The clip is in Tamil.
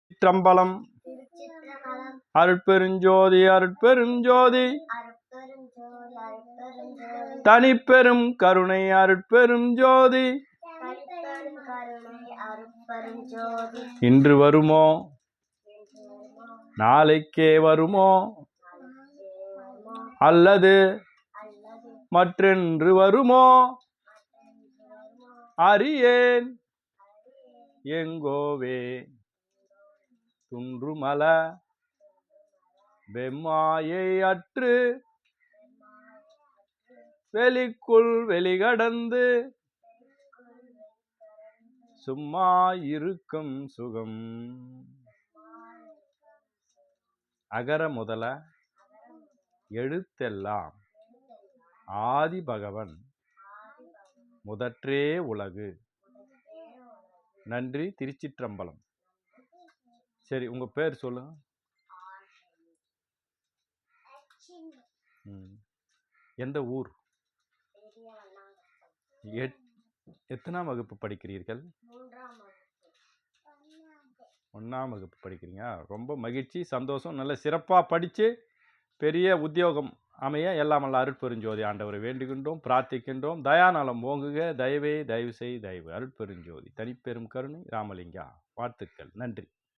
திருச்சிற்றம்பலம். அருட்பெருஞ்சோதி அருட்பெருஞ்சோதி தனிப்பெரும் கருணை அருட்பெருஞ்சோதி இன்று வருமோ நாளைக்கே வருமோ அல்லது மற்றென்று வருமோ அறியேன் எங்கோவே துன்றுமல வெம்மாயை அற்று வெளிக்குள் வெளிகடந்து சும்மா இருக்கும் சுகம். அகர முதல எழுத்தெல்லாம் ஆதி பகவன் முதற்றே உலகு. நன்றி. திருச்சிற்றம்பலம். சரி, உங்க பேர் சொல்லுங்க. எந்த ஊர்? எத்தனாம் வகுப்பு படிக்கிறீர்கள்? 1ஆம் வகுப்பு படிக்கிறீங்க. ரொம்ப மகிழ்ச்சி, சந்தோஷம். நல்ல சிறப்பாக படித்து பெரிய உத்தியோகம் அமைய எல்லாம் அல்ல அருட்பெருஞ்சோதி ஆண்டவரை வேண்டுகின்றோம், பிரார்த்திக்கின்றோம். தயாநலம் ஓங்குக. தயவு செய் தயவு. அருட்பெருஞ்சோதி தனிப்பெரும் கருணை ராமலிங்கா. வாழ்த்துக்கள். நன்றி.